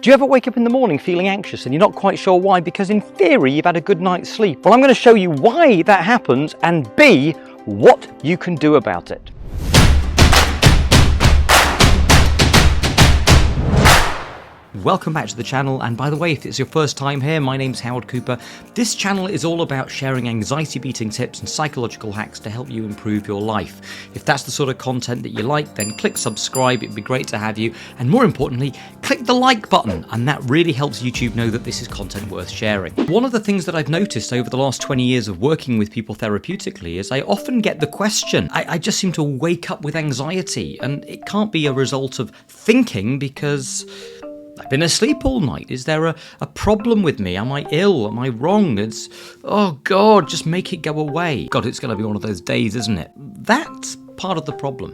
Do you ever wake up in the morning feeling anxious and you're not quite sure why? Because in theory you've had a good night's sleep. Well, I'm going to show you why that happens and B, what you can do about it. Welcome back to the channel, and by the way, if it's your first time here, my name's Howard Cooper. This channel is all about sharing anxiety-beating tips and psychological hacks to help you improve your life. If that's the sort of content that you like, then click subscribe, it'd be great to have you, and more importantly, click the like button, and that really helps YouTube know that this is content worth sharing. One of the things that I've noticed over the last 20 years of working with people therapeutically is I often get the question, I just seem to wake up with anxiety, and it can't be a result of thinking because I've been asleep all night. Is there a problem with me? Am I ill? Am I wrong? Oh God, just make it go away. God, it's going to be one of those days, isn't it? That's part of the problem.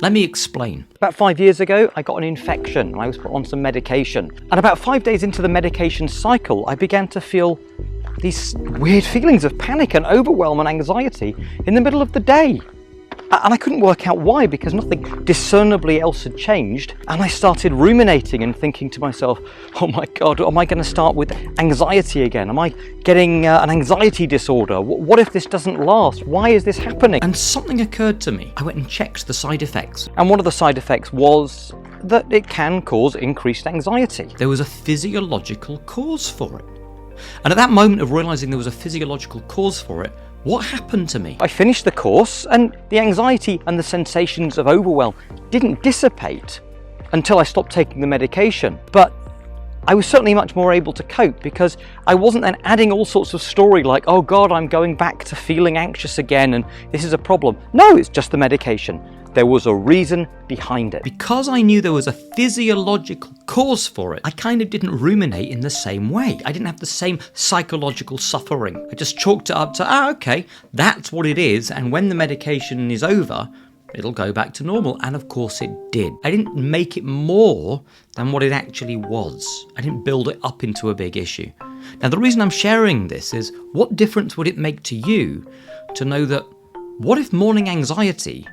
Let me explain. About 5 years ago, I got an infection and I was put on some medication. And about 5 days into the medication cycle, I began to feel these weird feelings of panic and overwhelm and anxiety in the middle of the day. And I couldn't work out why, because nothing discernibly else had changed. And I started ruminating and thinking to myself, oh my God, am I going to start with anxiety again? Am I getting an anxiety disorder? What if this doesn't last? Why is this happening? And something occurred to me. I went and checked the side effects. And one of the side effects was that it can cause increased anxiety. There was a physiological cause for it. And at that moment of realizing there was a physiological cause for it, what happened to me? I finished the course and the anxiety and the sensations of overwhelm didn't dissipate until I stopped taking the medication. But I was certainly much more able to cope because I wasn't then adding all sorts of story like, oh God, I'm going back to feeling anxious again and this is a problem. No, it's just the medication. There was a reason behind it. Because I knew there was a physiological cause for it, I kind of didn't ruminate in the same way. I didn't have the same psychological suffering. I just chalked it up to, okay, that's what it is, and when the medication is over, it'll go back to normal. And of course it did. I didn't make it more than what it actually was. I didn't build it up into a big issue. Now, the reason I'm sharing this is, what difference would it make to you to know that, what if morning anxiety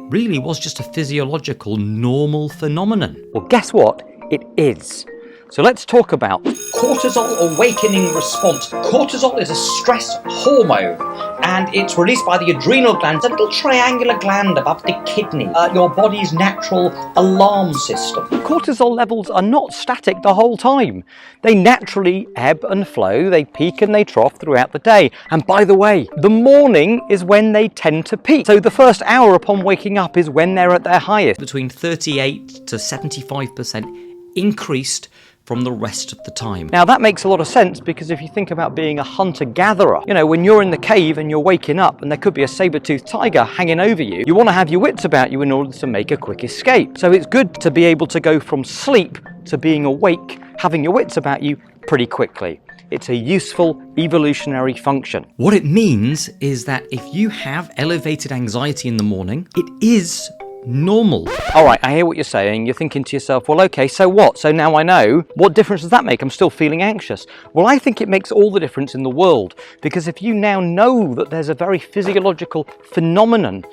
really was just a physiological, normal phenomenon? Well, guess what? It is. So let's talk about cortisol awakening response. Cortisol is a stress hormone and it's released by the adrenal gland. It's a little triangular gland above the kidney, your body's natural alarm system. Cortisol levels are not static the whole time. They naturally ebb and flow, they peak and they trough throughout the day. And by the way, the morning is when they tend to peak. So the first hour upon waking up is when they're at their highest. Between 38 to 75% increased from the rest of the time. Now that makes a lot of sense because if you think about being a hunter-gatherer, you know, when you're in the cave and you're waking up and there could be a saber-toothed tiger hanging over you, you want to have your wits about you in order to make a quick escape. So it's good to be able to go from sleep to being awake, having your wits about you pretty quickly. It's a useful evolutionary function. What it means is that if you have elevated anxiety in the morning, it is normal. All right, I hear what you're saying. You're thinking to yourself, well, okay, so what? So now I know. What difference does that make? I'm still feeling anxious. Well, I think it makes all the difference in the world, because if you now know that there's a very physiological phenomenon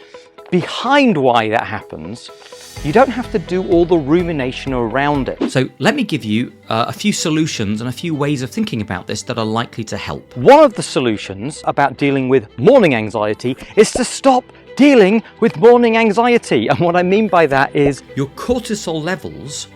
behind why that happens, you don't have to do all the rumination around it. So let me give you a few solutions and a few ways of thinking about this that are likely to help. One of the solutions about dealing with morning anxiety is to stop dealing with morning anxiety. And what I mean by that is your cortisol levels,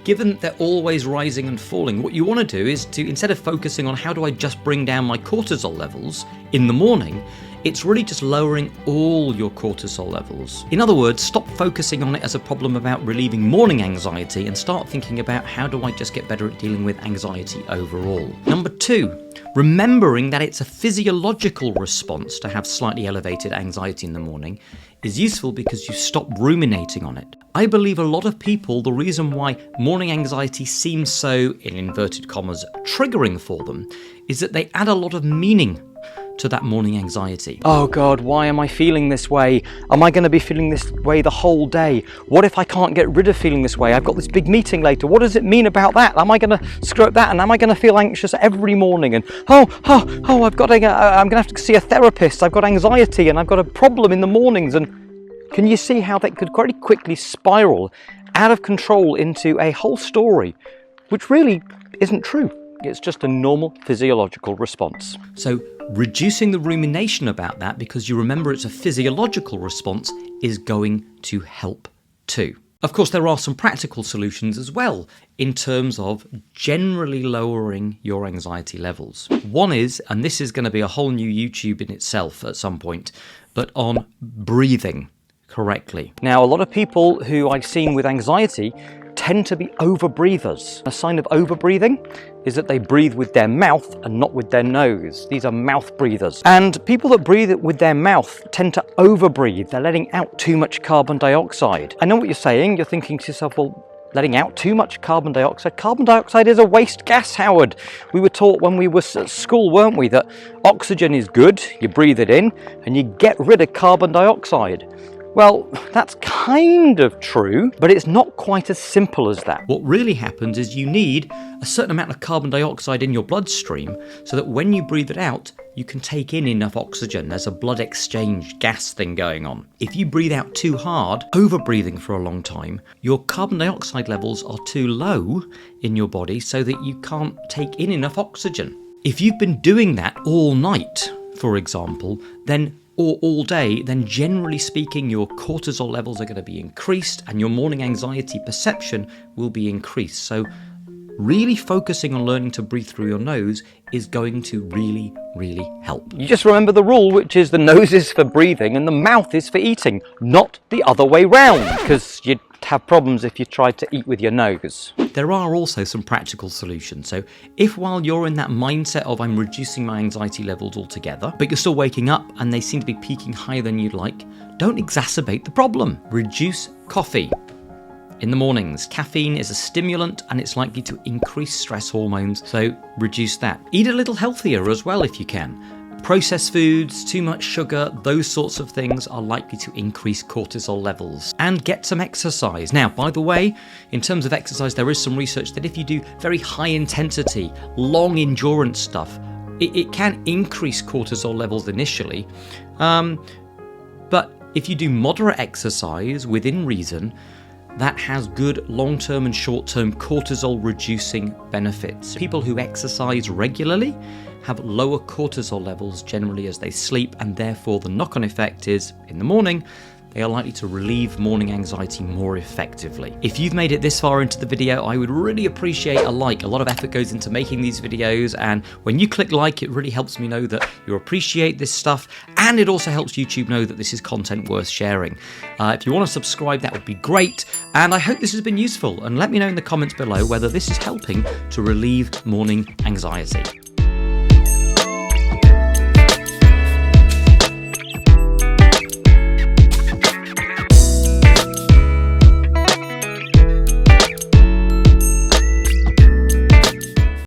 given that they're always rising and falling, what you want to do is to, instead of focusing on how do I just bring down my cortisol levels in the morning, it's really just lowering all your cortisol levels. In other words, stop focusing on it as a problem about relieving morning anxiety and start thinking about how do I just get better at dealing with anxiety overall. Number two, remembering that it's a physiological response to have slightly elevated anxiety in the morning is useful because you stop ruminating on it. I believe a lot of people, the reason why morning anxiety seems so, in inverted commas, triggering for them, is that they add a lot of meaning to that morning anxiety. Oh God, why am I feeling this way? Am I going to be feeling this way the whole day? What if I can't get rid of feeling this way? I've got this big meeting later. What does it mean about that? Am I going to screw up that? And am I going to feel anxious every morning? And I'm going to have to see a therapist. I've got anxiety and I've got a problem in the mornings. And can you see how that could very quickly spiral out of control into a whole story which really isn't true. It's just a normal physiological response. So reducing the rumination about that, because you remember it's a physiological response, is going to help too. Of course, there are some practical solutions as well in terms of generally lowering your anxiety levels. One is, and this is going to be a whole new YouTube in itself at some point, but on breathing correctly. Now, a lot of people who I've seen with anxiety tend to be over-breathers. A sign of over-breathing is that they breathe with their mouth and not with their nose. These are mouth breathers. And people that breathe it with their mouth tend to over-breathe. They're letting out too much carbon dioxide. I know what you're saying. You're thinking to yourself, well, letting out too much carbon dioxide? Carbon dioxide is a waste gas, Howard. We were taught when we were at school, weren't we, that oxygen is good, you breathe it in, and you get rid of carbon dioxide. Well, that's kind of true, but it's not quite as simple as that. What really happens is you need a certain amount of carbon dioxide in your bloodstream so that when you breathe it out, you can take in enough oxygen. There's a blood exchange gas thing going on. If you breathe out too hard, over-breathing for a long time, your carbon dioxide levels are too low in your body so that you can't take in enough oxygen. If you've been doing that all night, for example, or all day, then generally speaking, your cortisol levels are going to be increased and your morning anxiety perception will be increased. So really focusing on learning to breathe through your nose is going to really, really help. You just remember the rule, which is the nose is for breathing and the mouth is for eating, not the other way round, because you'd have problems if you tried to eat with your nose. There are also some practical solutions. So if while you're in that mindset of I'm reducing my anxiety levels altogether, but you're still waking up and they seem to be peaking higher than you'd like, don't exacerbate the problem. Reduce coffee in the mornings. Caffeine is a stimulant and it's likely to increase stress hormones, so reduce that. Eat a little healthier as well if you can. Processed foods, too much sugar, those sorts of things are likely to increase cortisol levels. And get some exercise. Now, by the way, in terms of exercise, there is some research that if you do very high intensity, long endurance stuff, it can increase cortisol levels initially. But if you do moderate exercise within reason, that has good long-term and short-term cortisol reducing benefits. People who exercise regularly have lower cortisol levels generally as they sleep, and therefore the knock-on effect is, in the morning, they are likely to relieve morning anxiety more effectively. If you've made it this far into the video, I would really appreciate a like. A lot of effort goes into making these videos, and when you click like, it really helps me know that you appreciate this stuff, and it also helps YouTube know that this is content worth sharing. If you want to subscribe, that would be great, and I hope this has been useful, and let me know in the comments below whether this is helping to relieve morning anxiety.